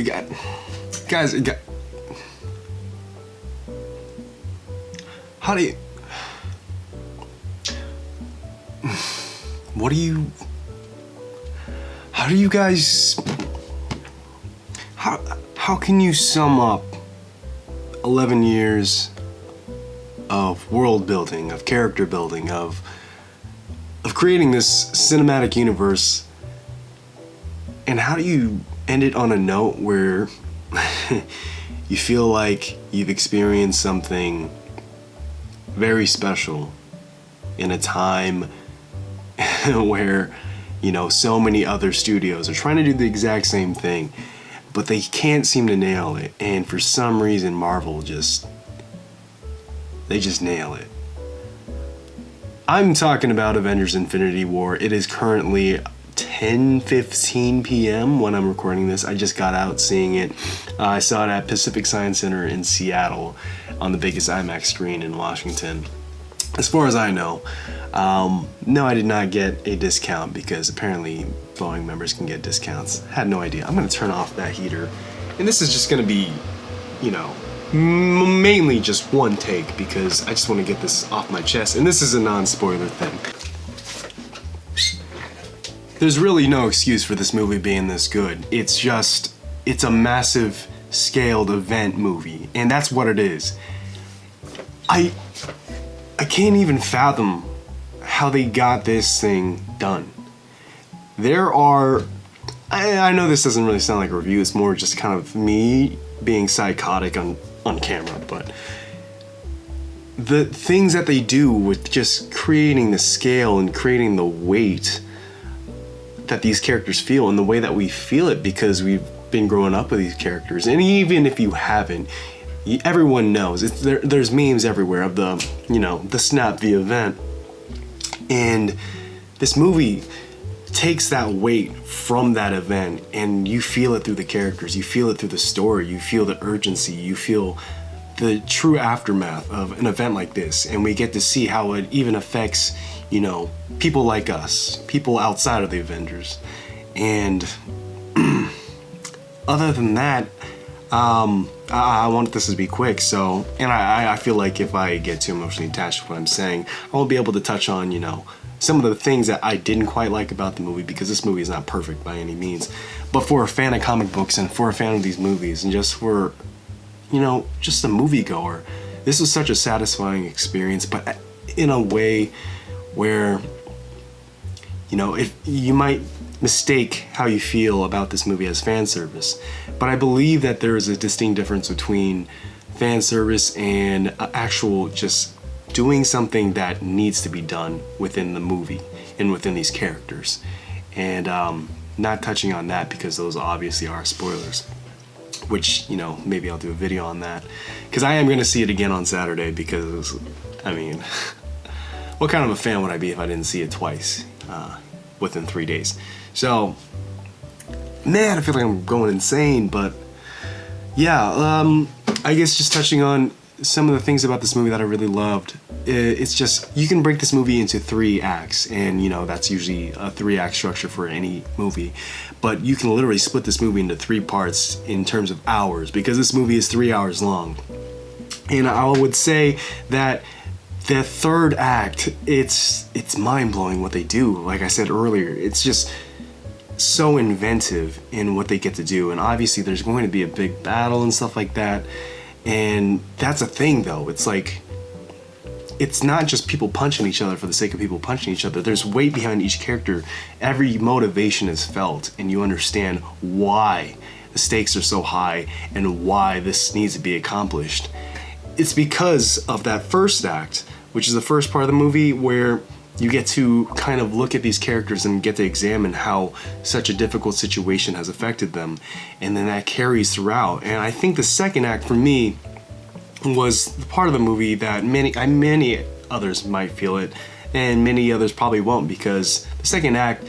Guys, how do you... What do you... How do you guys... How can you sum up 11 years of world building, of character building, of creating this cinematic universe, and how do you end it on a note where you feel like you've experienced something very special in a time where, you know, so many other studios are trying to do the exact same thing, but they can't seem to nail it, and for some reason Marvel just nail it. I'm talking about Avengers Infinity War. It is currently 10:15 p.m. when I'm recording this. I just got out seeing it. I saw it at Pacific Science Center in Seattle on the biggest IMAX screen in Washington. As far as I know, no, I did not get a discount because apparently Boeing members can get discounts. Had no idea. I'm going to turn off that heater. And this is just going to be, you know, mainly just one take because I just want to get this off my chest. And this is a non-spoiler thing. There's really no excuse for this movie being this good. It's a massive scaled event movie. And that's what it is. I can't even fathom how they got this thing done. There are, I know this doesn't really sound like a review, it's more just kind of me being psychotic on camera, but the things that they do with just creating the scale and creating the weight that these characters feel and the way that we feel it because we've been growing up with these characters. And even if you haven't, everyone knows. There's memes everywhere of the, you know, the snap, the event. And this movie takes that weight from that event and you feel it through the characters, you feel it through the story, you feel the urgency, you feel the true aftermath of an event like this. And we get to see how it even affects, you know, people like us, people outside of the Avengers. And other than that, I want this to be quick, so, and I feel like if I get too emotionally attached to what I'm saying, I won't be able to touch on, you know, some of the things that I didn't quite like about the movie, because this movie is not perfect by any means. But for a fan of comic books and for a fan of these movies and just for, you know, just a moviegoer, this was such a satisfying experience, but in a way where, you know, if you might mistake how you feel about this movie as fan service, but I believe that there is a distinct difference between fan service and actual just doing something that needs to be done within the movie and within these characters, and not touching on that because those obviously are spoilers, which, you know, maybe I'll do a video on that because I am going to see it again on Saturday because, I mean, what kind of a fan would I be if I didn't see it twice within 3 days? So, man, I feel like I'm going insane, but yeah, I guess just touching on some of the things about this movie that I really loved. It's just, you can break this movie into 3 acts, and, you know, that's usually a 3-act structure for any movie, but you can literally split this movie into 3 parts in terms of hours, because this movie is 3 hours long. And I would say that the 3rd act, it's mind-blowing what they do. Like I said earlier, it's just so inventive in what they get to do, and obviously there's going to be a big battle and stuff like that, and that's a thing though. It's like, it's not just people punching each other for the sake of people punching each other. There's weight behind each character. Every motivation is felt, and you understand why the stakes are so high and why this needs to be accomplished. It's because of that 1st act, which is the first part of the movie where you get to kind of look at these characters and get to examine how such a difficult situation has affected them, and then that carries throughout. And I think the 2nd act for me was the part of the movie that many others might feel it, and many others probably won't, because the 2nd act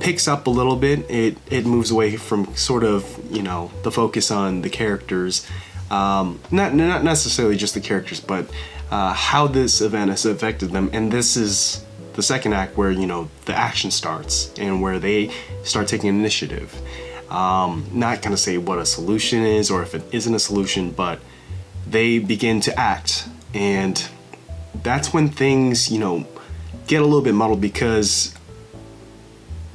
picks up a little bit. It moves away from sort of, you know, the focus on the characters, not necessarily just the characters, but how this event has affected them. And this is the 2nd act where, you know, the action starts and where they start taking initiative. not gonna say what a solution is or if it isn't a solution, but they begin to act. And that's when things, get a little bit muddled, because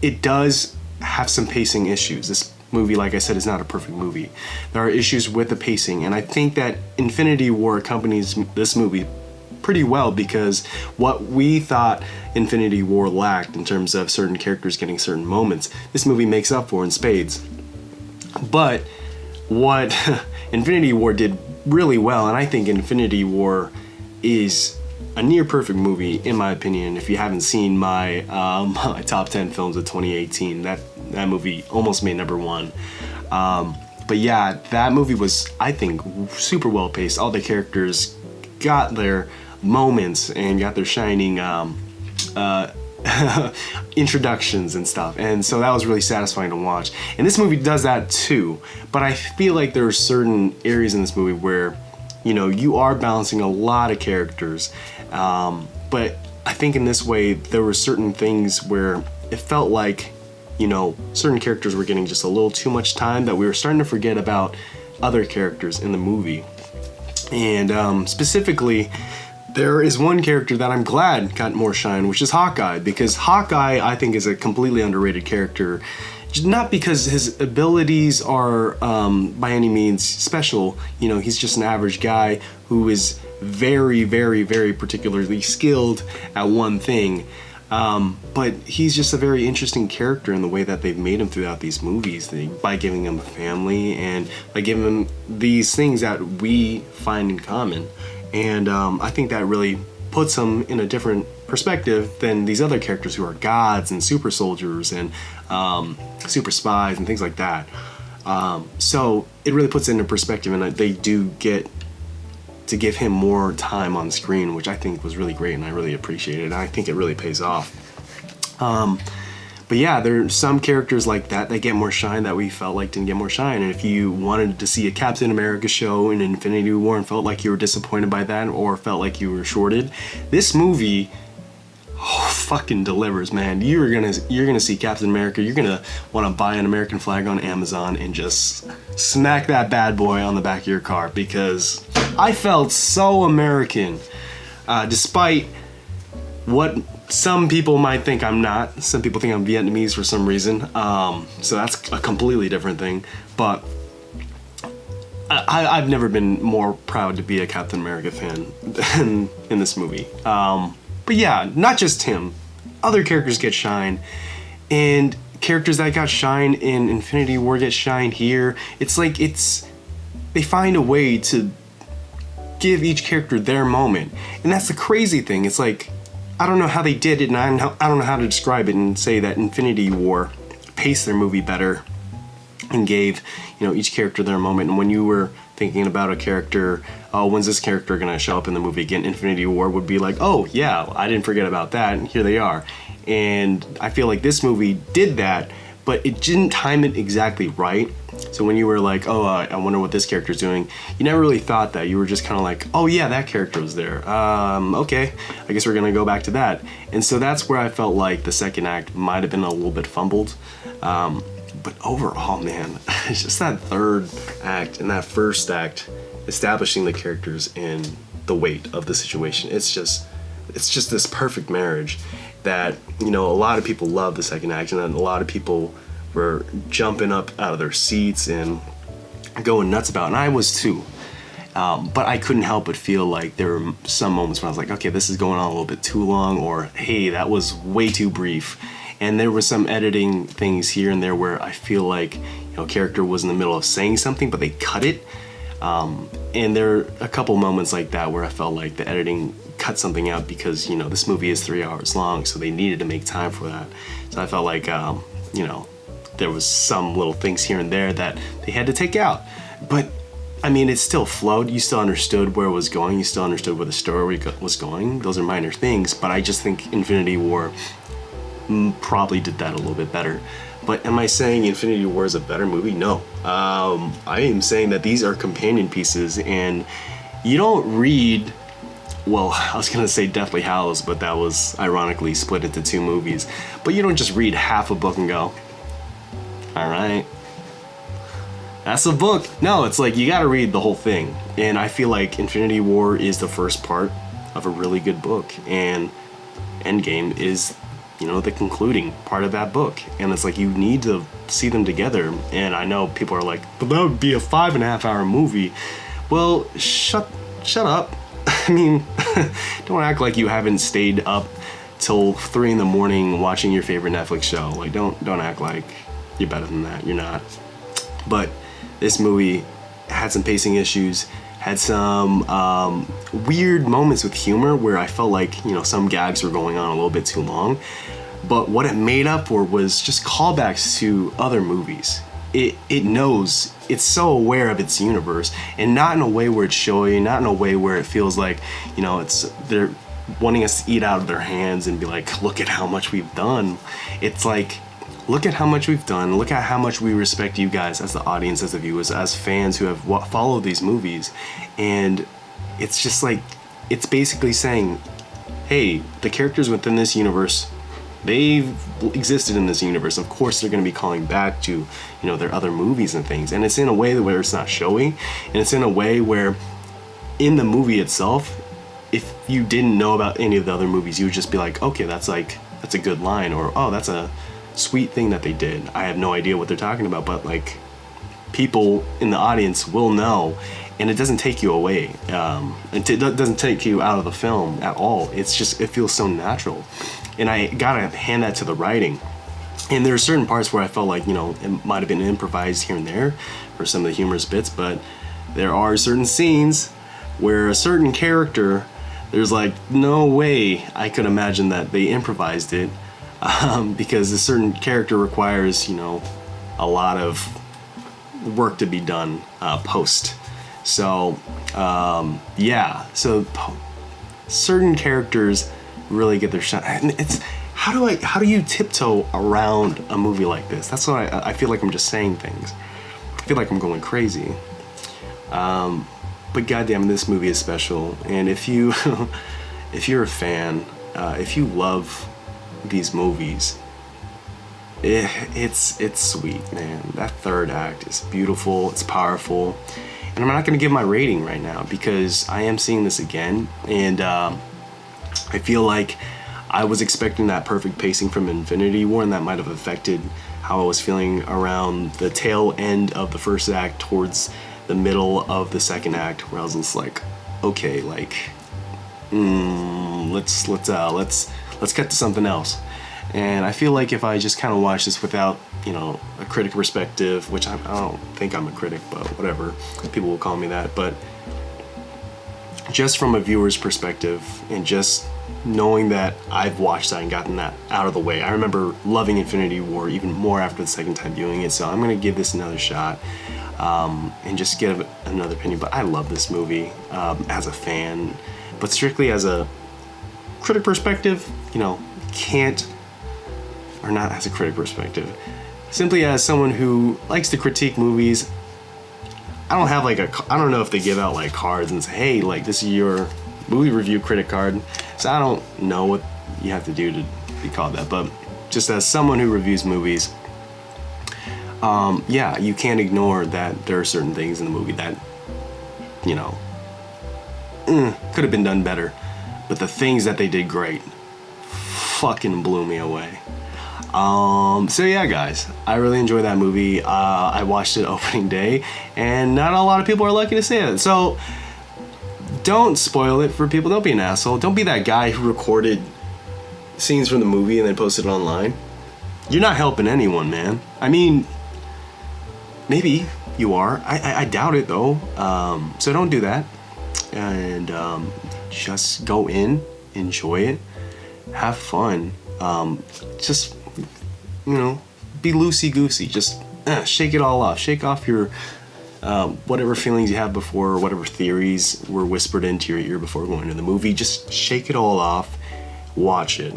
it does have some pacing issues. This movie, like I said, is not a perfect movie. There are issues with the pacing, and I think that Infinity War accompanies this movie pretty well, because what we thought Infinity War lacked in terms of certain characters getting certain moments, this movie makes up for in spades. But what Infinity War did really well, and I think Infinity War is a near perfect movie in my opinion. If you haven't seen my my top 10 films of 2018, that movie almost made number one. But yeah, that movie was, I think, super well paced. All the characters got their moments and got their shining introductions and stuff, and so that was really satisfying to watch. And this movie does that too, but I feel like there are certain areas in this movie where you are balancing a lot of characters, but I think in this way there were certain things where it felt like certain characters were getting just a little too much time, that we were starting to forget about other characters in the movie. And specifically, there is one character that I'm glad got more shine, which is Hawkeye, because Hawkeye, I think, is a completely underrated character. Not because his abilities are by any means special. He's just an average guy who is very, very, very particularly skilled at one thing. But he's just a very interesting character in the way that they've made him throughout these movies, by giving him a family and by giving him these things that we find in common. And I think that really puts him in a different perspective than these other characters who are gods and super soldiers and super spies and things like that. So it really puts it into perspective, and they do get to give him more time on screen, which I think was really great, and I really appreciate it. And I think it really pays off. But yeah, there are some characters like that get more shine that we felt like didn't get more shine. And if you wanted to see a Captain America show in Infinity War and felt like you were disappointed by that, or felt like you were shorted, this movie fucking delivers, man. You're gonna see Captain America. You're gonna want to buy an American flag on Amazon and just smack that bad boy on the back of your car, because I felt so American, despite what some people might think I'm not. Some people think I'm Vietnamese for some reason. So that's a completely different thing. But I've never been more proud to be a Captain America fan than in this movie. But yeah, not just him. Other characters get shine. And characters that got shine in Infinity War get shine here. It's like they find a way to give each character their moment. And that's the crazy thing. It's like, I don't know how they did it, and I don't know how to describe it and say that Infinity War paced their movie better and gave each character their moment. And when you were thinking about a character, oh, when's this character gonna show up in the movie again? Infinity War would be like, oh yeah, I didn't forget about that, and here they are. And I feel like this movie did that, but it didn't time it exactly right. So when you were like, oh, I wonder what this character's doing, you never really thought that. You were just kind of like, oh yeah, that character was there. Okay, I guess we're gonna go back to that. And so that's where I felt like the second act might have been a little bit fumbled. But overall, man, it's just that third act and that first act, establishing the characters and the weight of the situation. It's just this perfect marriage that, a lot of people love the second act, and a lot of people were jumping up out of their seats and going nuts about it, and I was too. But I couldn't help but feel like there were some moments when I was like, okay, this is going on a little bit too long, or hey, that was way too brief. And there were some editing things here and there where I feel like, character was in the middle of saying something, but they cut it. And there are a couple moments like that where I felt like the editing cut something out, because, this movie is 3 hours long, so they needed to make time for that. So I felt like, there was some little things here and there that they had to take out. But I mean, it still flowed. You still understood where it was going. You still understood where the story was going. Those are minor things, but I just think Infinity War probably did that a little bit better. But am I saying Infinity War is a better movie? No. I am saying that these are companion pieces, and you don't read, well, I was gonna say Deathly Hallows, but that was ironically split into two movies. But you don't just read half a book and go, all right, That's a book. No, it's like you gotta read the whole thing. And I feel like Infinity War is the first part of a really good book. And Endgame is, the concluding part of that book. And it's like you need to see them together. And I know people are like, but that would be a 5.5-hour movie. Well, shut up. I mean, don't act like you haven't stayed up till 3 a.m. watching your favorite Netflix show. Like, don't act like you're better than that. You're not. But this movie had some pacing issues, had some weird moments with humor where I felt like, some gags were going on a little bit too long. But what it made up for was just callbacks to other movies. It knows, it's so aware of its universe, and not in a way where it's showy, not in a way where it feels like, they're wanting us to eat out of their hands and be like, look at how much we've done. It's like, look at how much we've done. Look at how much we respect you guys as the audience, as the viewers, as fans who have followed these movies. And it's just like, it's basically saying, hey, the characters within this universe, they've existed in this universe. Of course, they're going to be calling back to, their other movies and things. And it's in a way where it's not showy. And it's in a way where in the movie itself, if you didn't know about any of the other movies, you would just be like, okay, that's a good line. Or, oh, that's a sweet thing that they did. I have no idea what they're talking about, but like people in the audience will know, and it doesn't take you away. It doesn't take you out of the film at all. It's just, it feels so natural. And I gotta hand that to the writing. And there are certain parts where I felt like, it might have been improvised here and there for some of the humorous bits, but there are certain scenes where a certain character, there's like no way I could imagine that they improvised it. Because a certain character requires, a lot of work to be done post. So, so certain characters really get their shot. And it's how do you tiptoe around a movie like this? That's what I feel like I'm just saying things. I feel like I'm going crazy. But goddamn, this movie is special. And if you're a fan, if you love these movies, it's sweet, man. That third act is beautiful, it's powerful, and I'm not going to give my rating right now because I am seeing this again, and I feel like I was expecting that perfect pacing from Infinity War, and that might have affected how I was feeling around the tail end of the first act towards the middle of the second act, where I was just like, okay, like, let's cut to something else. And I feel like if I just kind of watch this without, a critic perspective, which I don't think I'm a critic, but whatever, people will call me that, but just from a viewer's perspective and just knowing that I've watched that and gotten that out of the way. I remember loving Infinity War even more after the second time viewing it, so I'm going to give this another shot and just give another opinion. But I love this movie as a fan, but strictly as a critic perspective, can't, or not as a critic perspective, simply as someone who likes to critique movies. I don't have I don't know if they give out like cards and say, hey, like this is your movie review critic card. So I don't know what you have to do to be called that, but just as someone who reviews movies, you can't ignore that there are certain things in the movie that, could have been done better, but the things that they did great fucking blew me away. So yeah, guys, I really enjoyed that movie. I watched it opening day, and not a lot of people are lucky to see it. So don't spoil it for people. Don't be an asshole. Don't be that guy who recorded scenes from the movie and then posted it online. You're not helping anyone, man. I mean, maybe you are. I doubt it though. So don't do that. And just go in, enjoy it, have fun. Just, be loosey-goosey. Just shake it all off. Shake off your whatever feelings you have before, or whatever theories were whispered into your ear before going to the movie. Just shake it all off, watch it,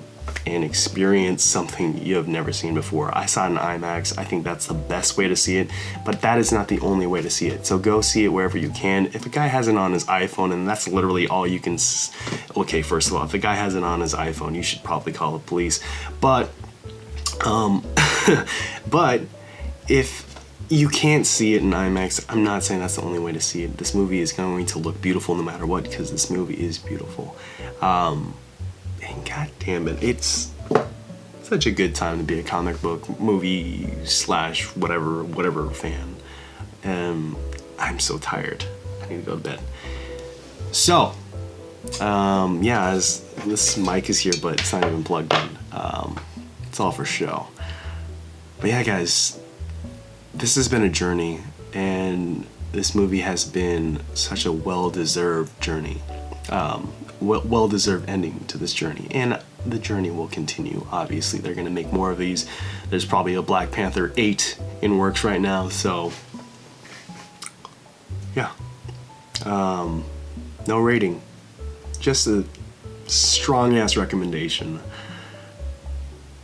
and experience something you have never seen before. I saw it in IMAX. I think that's the best way to see it, but that is not the only way to see it. So go see it wherever you can. If a guy has it on his iPhone, and that's literally all you can... Okay, first of all, if a guy has it on his iPhone, you should probably call the police. But, but if You can't see it in IMAX. I'm not saying that's the only way to see it. This movie is going to look beautiful no matter what, because this movie is beautiful. And god damn it, it's such a good time to be a comic book movie slash whatever fan. I'm so tired. I need to go to bed. So, yeah, as this mic is here, but it's not even plugged in. It's all for show. But yeah, guys, this has been a journey, and this movie has been such a well-deserved journey. Well-deserved ending to this journey, and the journey will continue. Obviously, they're going to make more of these. There's probably a Black Panther 8 in works right now, so yeah. No rating, just a strong ass recommendation.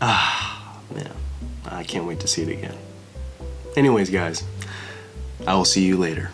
Man, I can't wait to see it again. Anyways, guys, I will see you later.